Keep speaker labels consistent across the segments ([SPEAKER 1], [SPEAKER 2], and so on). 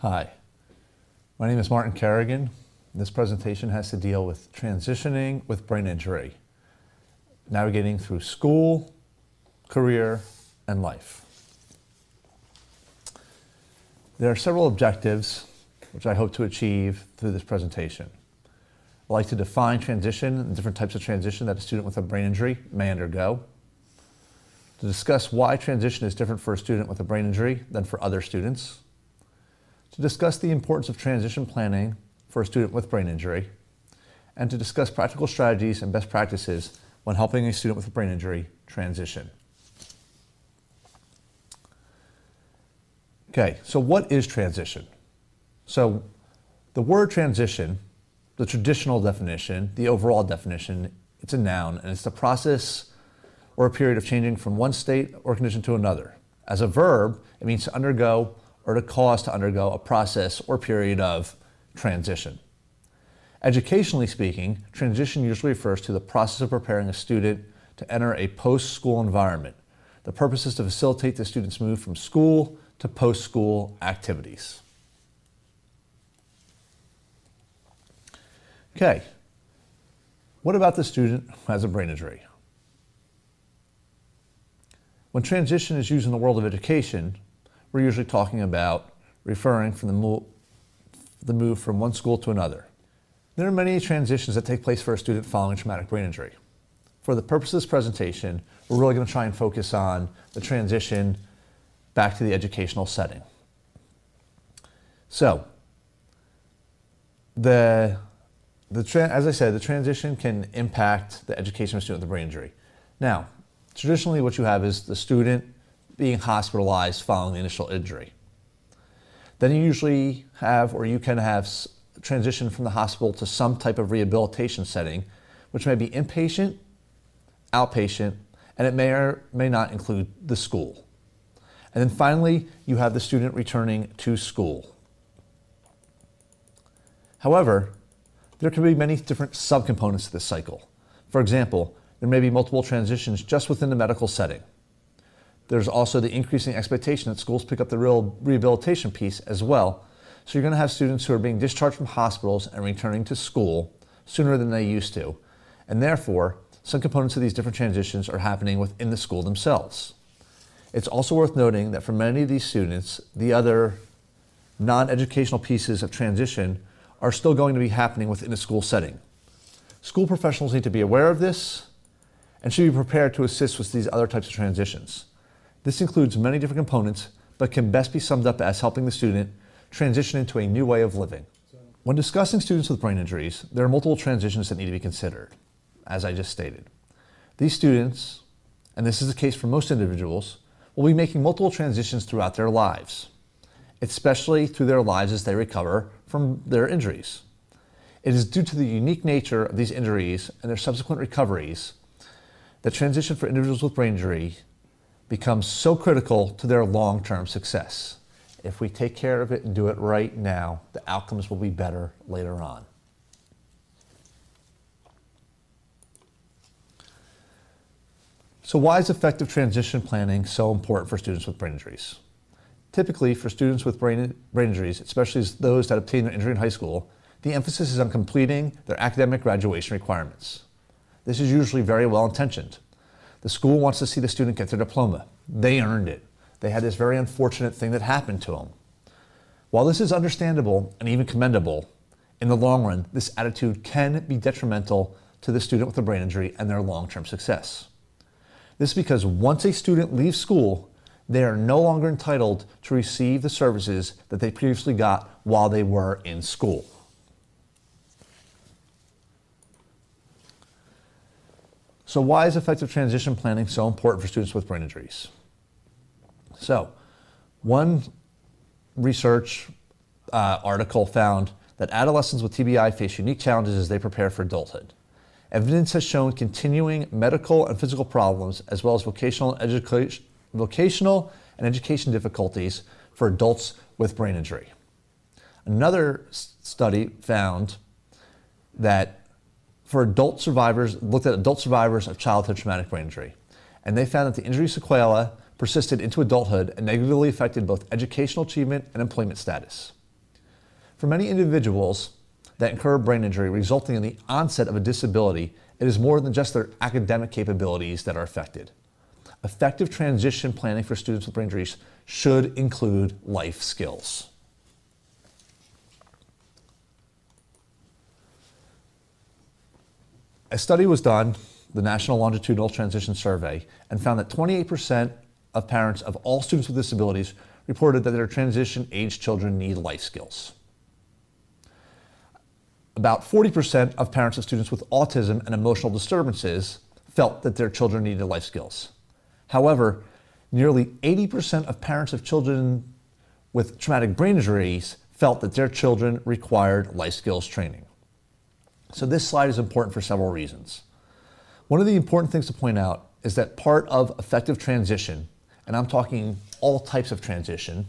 [SPEAKER 1] Hi, my name is Martin Kerrigan. This presentation has to deal with transitioning with brain injury, navigating through school, career, and life. There are several objectives which I hope to achieve through this presentation. I'd like to define transition and different types of transition that a student with a brain injury may undergo, to discuss why transition is different for a student with a brain injury than for other students, to discuss the importance of transition planning for a student with brain injury, and to discuss practical strategies and best practices when helping a student with a brain injury transition. Okay, so what is transition? So the word transition, the traditional definition, the overall definition, it's a noun, and it's the process or a period of changing from one state or condition to another. As a verb, it means to undergo or to cause to undergo a process or period of transition. Educationally speaking, transition usually refers to the process of preparing a student to enter a post-school environment. The purpose is to facilitate the student's move from school to post-school activities. Okay, what about the student who has a brain injury? When transition is used in the world of education, we're usually talking about referring from the move from one school to another. There are many transitions that take place for a student following traumatic brain injury. For the purpose of this presentation, we're really going to try and focus on the transition back to the educational setting. So, as I said, the transition can impact the education of a student with a brain injury. Now, traditionally what you have is the student being hospitalized following the initial injury. Then you usually have, or you can have, transition from the hospital to some type of rehabilitation setting, which may be inpatient, outpatient, and it may or may not include the school. And then finally, you have the student returning to school. However, there can be many different subcomponents to this cycle. For example, there may be multiple transitions just within the medical setting. There's also the increasing expectation that schools pick up the real rehabilitation piece as well. So you're going to have students who are being discharged from hospitals and returning to school sooner than they used to. And therefore, some components of these different transitions are happening within the school themselves. It's also worth noting that for many of these students, the other non-educational pieces of transition are still going to be happening within a school setting. School professionals need to be aware of this and should be prepared to assist with these other types of transitions. This includes many different components, but can best be summed up as helping the student transition into a new way of living. When discussing students with brain injuries, there are multiple transitions that need to be considered, as I just stated. These students, and this is the case for most individuals, will be making multiple transitions throughout their lives, especially through their lives as they recover from their injuries. It is due to the unique nature of these injuries and their subsequent recoveries that transition for individuals with brain injury becomes so critical to their long-term success. If we take care of it and do it right now, the outcomes will be better later on. So why is effective transition planning so important for students with brain injuries? Typically, for students with brain injuries, especially those that obtain their injury in high school, the emphasis is on completing their academic graduation requirements. This is usually very well intentioned. The school wants to see the student get their diploma. They earned it. They had this very unfortunate thing that happened to them. While this is understandable and even commendable, in the long run, this attitude can be detrimental to the student with a brain injury and their long-term success. This is because once a student leaves school, they are no longer entitled to receive the services that they previously got while they were in school. So why is effective transition planning so important for students with brain injuries? So, one research article found that adolescents with TBI face unique challenges as they prepare for adulthood. Evidence has shown continuing medical and physical problems as well as vocational and education difficulties for adults with brain injury. Another study found that for adult survivors, looked at adult survivors of childhood traumatic brain injury, and they found that the injury sequela persisted into adulthood and negatively affected both educational achievement and employment status. For many individuals that incur a brain injury resulting in the onset of a disability, it is more than just their academic capabilities that are affected. Effective transition planning for students with brain injuries should include life skills. A study was done, the National Longitudinal Transition Survey, and found that 28% of parents of all students with disabilities reported that their transition-age children need life skills. About 40% of parents of students with autism and emotional disturbances felt that their children needed life skills. However, nearly 80% of parents of children with traumatic brain injuries felt that their children required life skills training. So this slide is important for several reasons. One of the important things to point out is that part of effective transition, and I'm talking all types of transition,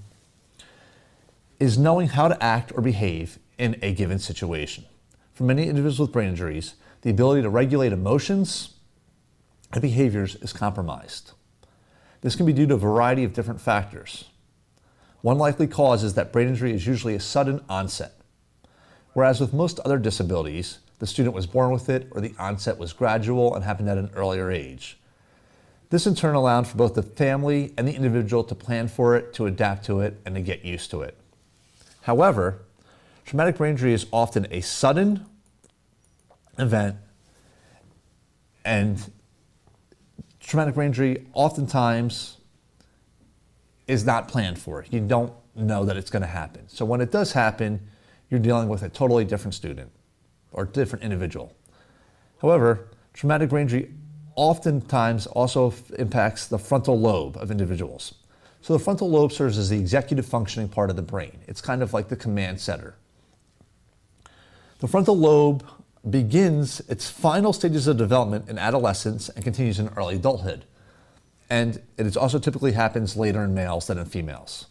[SPEAKER 1] is knowing how to act or behave in a given situation. For many individuals with brain injuries, the ability to regulate emotions and behaviors is compromised. This can be due to a variety of different factors. One likely cause is that brain injury is usually a sudden onset, whereas with most other disabilities, the student was born with it or the onset was gradual and happened at an earlier age. This in turn allowed for both the family and the individual to plan for it, to adapt to it, and to get used to it. However, traumatic brain injury is often a sudden event, and traumatic brain injury oftentimes is not planned for. You don't know that it's going to happen. So when it does happen, you're dealing with a totally different student or different individual. However, traumatic brain injury oftentimes also impacts the frontal lobe of individuals. So the frontal lobe serves as the executive functioning part of the brain. It's kind of like the command center. The frontal lobe begins its final stages of development in adolescence and continues in early adulthood. And it also typically happens later in males than in females.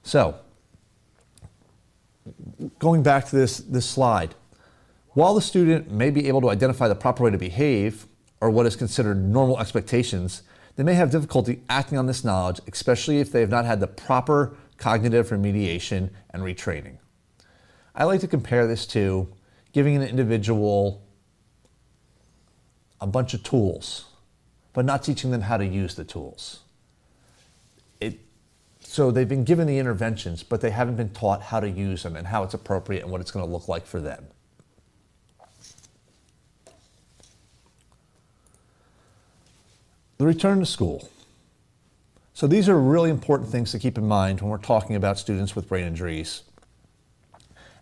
[SPEAKER 1] So, going back to this slide, while the student may be able to identify the proper way to behave or what is considered normal expectations, they may have difficulty acting on this knowledge, especially if they have not had the proper cognitive remediation and retraining. I like to compare this to giving an individual a bunch of tools, but not teaching them how to use the tools. So they've been given the interventions, but they haven't been taught how to use them and how it's appropriate and what it's going to look like for them. The return to school. So these are really important things to keep in mind when we're talking about students with brain injuries.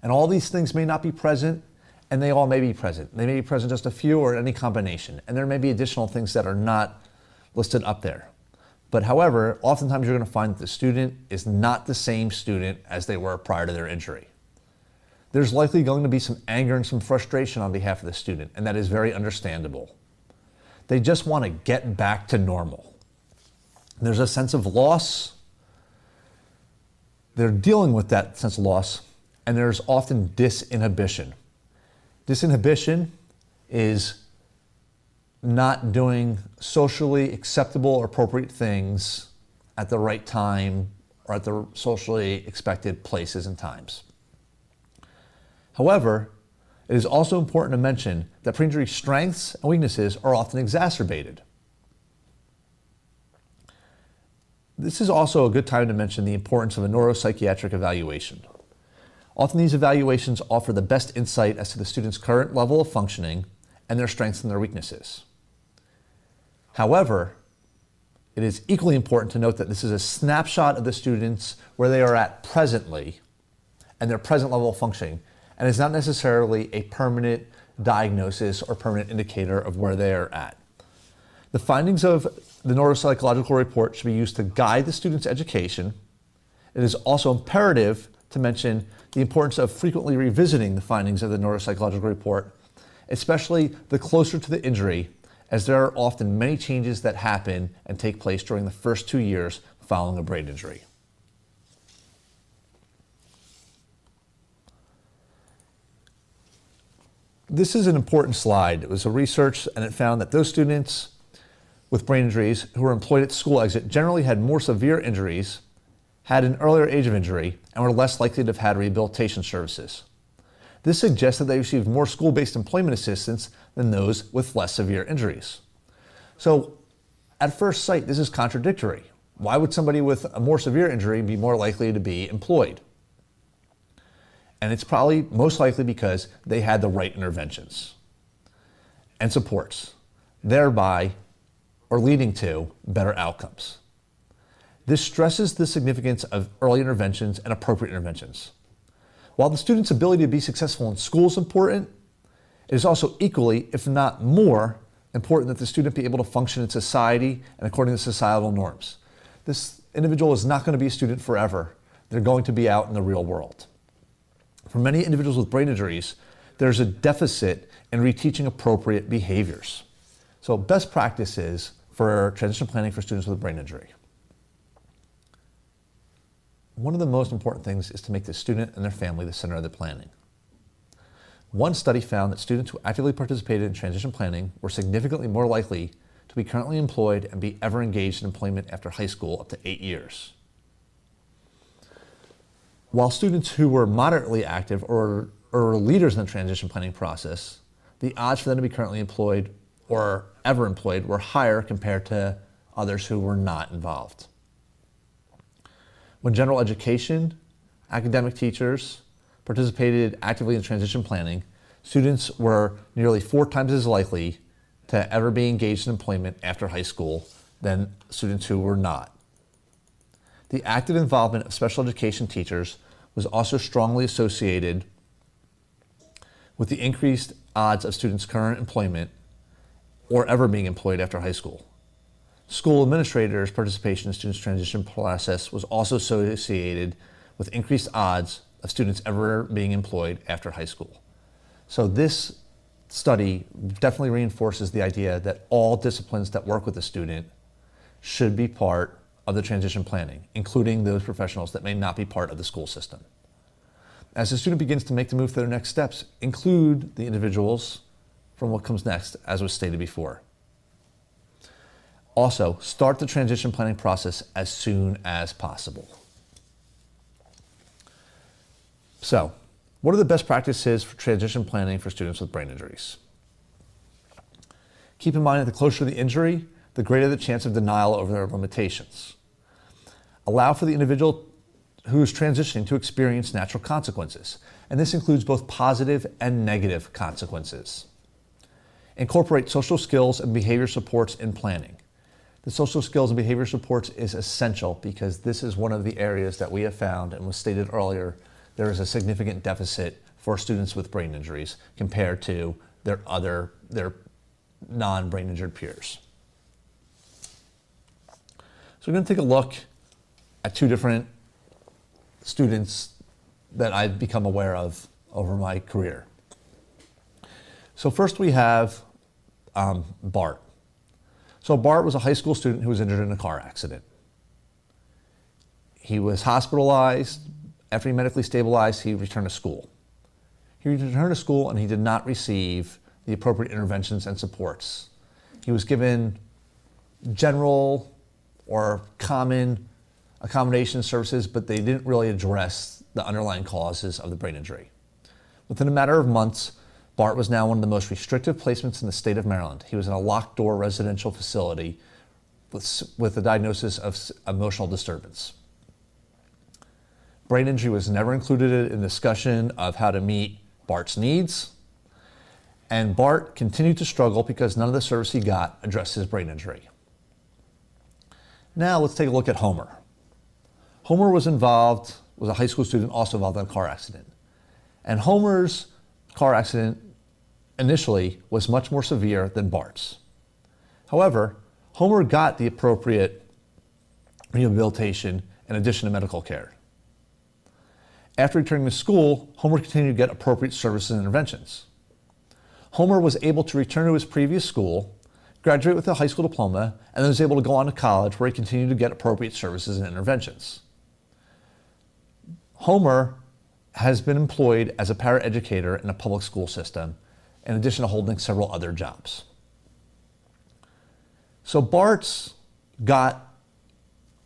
[SPEAKER 1] And all these things may not be present, and they all may be present. They may be present just a few or any combination. And there may be additional things that are not listed up there. But however, oftentimes you're going to find that the student is not the same student as they were prior to their injury. There's likely going to be some anger and some frustration on behalf of the student, and that is very understandable. They just want to get back to normal. There's a sense of loss. They're dealing with that sense of loss, and there's often disinhibition. Disinhibition is not doing socially acceptable or appropriate things at the right time or at the socially expected places and times. However, it is also important to mention that brain injury strengths and weaknesses are often exacerbated. This is also a good time to mention the importance of a neuropsychiatric evaluation. Often these evaluations offer the best insight as to the student's current level of functioning and their strengths and their weaknesses. However, it is equally important to note that this is a snapshot of the students where they are at presently and their present level of functioning, and is not necessarily a permanent diagnosis or permanent indicator of where they are at. The findings of the neuropsychological report should be used to guide the student's education. It is also imperative to mention the importance of frequently revisiting the findings of the neuropsychological report, especially the closer to the injury, as there are often many changes that happen and take place during the first 2 years following a brain injury. This is an important slide. It was a research, and it found that those students with brain injuries who were employed at school exit generally had more severe injuries, had an earlier age of injury and were less likely to have had rehabilitation services. This suggests that they received more school-based employment assistance than those with less severe injuries. So, at first sight, this is contradictory. Why would somebody with a more severe injury be more likely to be employed? And it's probably most likely because they had the right interventions and supports, thereby or leading to better outcomes. This stresses the significance of early interventions and appropriate interventions. While the student's ability to be successful in school is important, it is also equally, if not more, important that the student be able to function in society and according to societal norms. This individual is not going to be a student forever. They're going to be out in the real world. For many individuals with brain injuries, there's a deficit in reteaching appropriate behaviors. So best practices for transition planning for students with a brain injury. One of the most important things is to make the student and their family the center of the planning. One study found that students who actively participated in transition planning were significantly more likely to be currently employed and be ever engaged in employment after high school up to 8 years. While students who were moderately active or leaders in the transition planning process, the odds for them to be currently employed or ever employed were higher compared to others who were not involved. When general education, academic teachers participated actively in transition planning, students were nearly 4 times as likely to ever be engaged in employment after high school than students who were not. The active involvement of special education teachers was also strongly associated with the increased odds of students' current employment or ever being employed after high school. School administrators' participation in students' transition process was also associated with increased odds of students ever being employed after high school. So this study definitely reinforces the idea that all disciplines that work with a student should be part of the transition planning, including those professionals that may not be part of the school system. As the student begins to make the move to their next steps, include the individuals from what comes next, as was stated before. Also, start the transition planning process as soon as possible. So, what are the best practices for transition planning for students with brain injuries? Keep in mind that the closer the injury, the greater the chance of denial over their limitations. Allow for the individual who is transitioning to experience natural consequences, and this includes both positive and negative consequences. Incorporate social skills and behavior supports in planning. The social skills and behavior supports is essential because this is one of the areas that we have found, and was stated earlier, there is a significant deficit for students with brain injuries compared to their non-brain injured peers. So we're going to take a look at 2 different students that I've become aware of over my career. So first we have Bart. So Bart was a high school student who was injured in a car accident. He was hospitalized. After he medically stabilized, he returned to school. He returned to school and he did not receive the appropriate interventions and supports. He was given general or common accommodation services, but they didn't really address the underlying causes of the brain injury. Within a matter of months, Bart was now one of the most restrictive placements in the state of Maryland. He was in a locked-door residential facility with a diagnosis of emotional disturbance. Brain injury was never included in the discussion of how to meet Bart's needs, and Bart continued to struggle because none of the service he got addressed his brain injury. Now let's take a look at Homer. Homer was a high school student also involved in a car accident. And Homer's car accident initially was much more severe than Bart's. However, Homer got the appropriate rehabilitation in addition to medical care. After returning to school, Homer continued to get appropriate services and interventions. Homer was able to return to his previous school, graduate with a high school diploma, and then was able to go on to college where he continued to get appropriate services and interventions. Homer has been employed as a paraeducator in a public school system, in addition to holding several other jobs. So Bart's got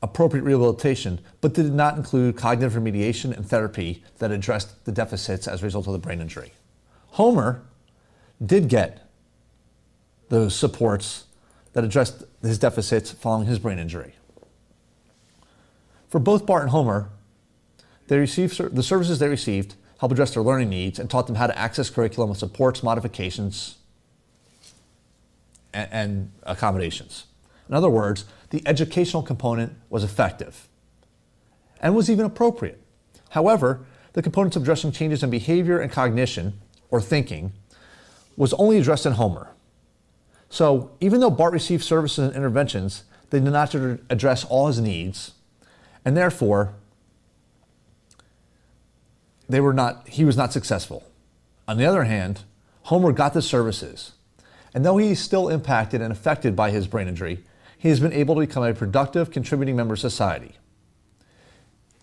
[SPEAKER 1] appropriate rehabilitation, but did not include cognitive remediation and therapy that addressed the deficits as a result of the brain injury. Homer did get those supports that addressed his deficits following his brain injury. For both Bart and Homer, the services they received helped address their learning needs and taught them how to access curriculum with supports, modifications, and accommodations. In other words, the educational component was effective and was even appropriate. However, the components of addressing changes in behavior and cognition, or thinking, was only addressed in Homer. So even though Bart received services and interventions, they did not address all his needs, and therefore, he was not successful. On the other hand, Homer got the services, and though he is still impacted and affected by his brain injury, he has been able to become a productive, contributing member of society.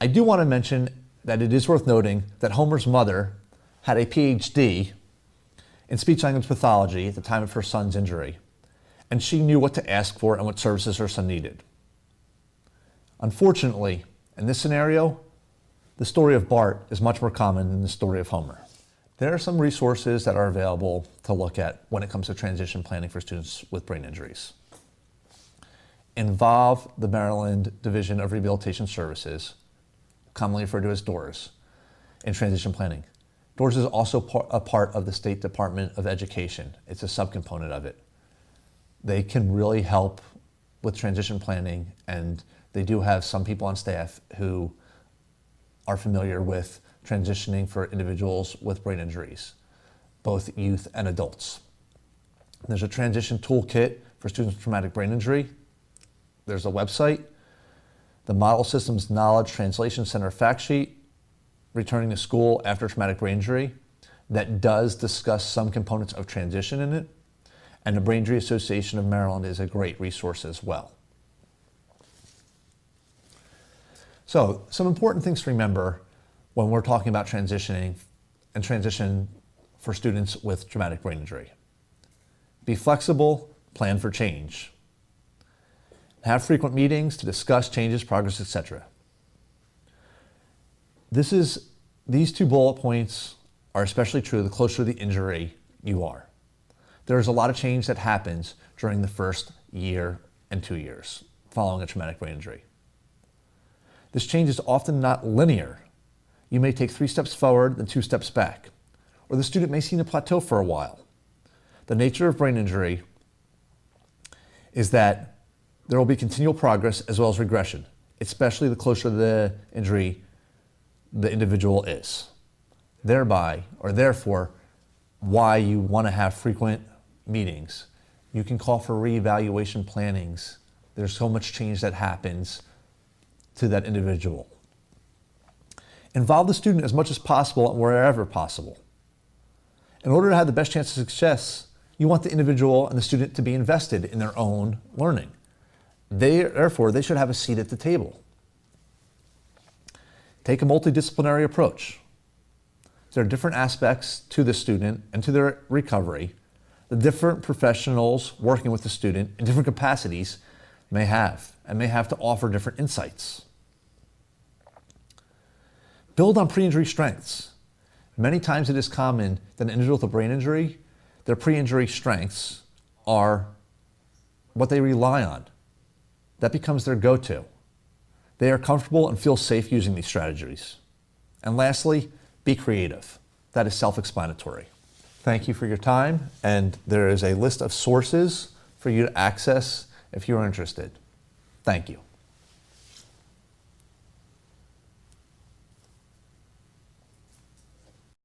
[SPEAKER 1] I do want to mention that it is worth noting that Homer's mother had a PhD in speech-language pathology at the time of her son's injury, and she knew what to ask for and what services her son needed. Unfortunately, in this scenario, the story of Bart is much more common than the story of Homer. There are some resources that are available to look at when it comes to transition planning for students with brain injuries. Involve the Maryland Division of Rehabilitation Services, commonly referred to as DORS, in transition planning. DORS is also a part of the State Department of Education. It's a subcomponent of it. They can really help with transition planning, and they do have some people on staff who are familiar with transitioning for individuals with brain injuries, both youth and adults. There's a transition toolkit for students with traumatic brain injury. There's a website, the Model Systems Knowledge Translation Center fact sheet, Returning to School After Traumatic Brain Injury, that does discuss some components of transition in it, and the Brain Injury Association of Maryland is a great resource as well. So, some important things to remember when we're talking about transitioning and transition for students with traumatic brain injury. Be flexible, plan for change. Have frequent meetings to discuss changes, progress, etc. These two bullet points are especially true the closer to the injury you are. There's a lot of change that happens during the first year and 2 years following a traumatic brain injury. This change is often not linear. You may take 3 steps forward, then 2 steps back, or the student may seem to plateau for a while. The nature of brain injury is that there will be continual progress as well as regression, especially the closer the injury the individual is. Therefore, why you want to have frequent meetings. You can call for reevaluation plannings. There's so much change that happens to that individual. Involve the student as much as possible and wherever possible. In order to have the best chance of success, you want the individual and the student to be invested in their own learning. Therefore, they should have a seat at the table. Take a multidisciplinary approach. There are different aspects to the student and to their recovery. The different professionals working with the student in different capacities may have to offer different insights. Build on pre-injury strengths. Many times it is common that an individual with a brain injury, their pre-injury strengths are what they rely on. That becomes their go-to. They are comfortable and feel safe using these strategies. And lastly, be creative. That is self-explanatory. Thank you for your time, and there is a list of sources for you to access if you're interested. Thank you.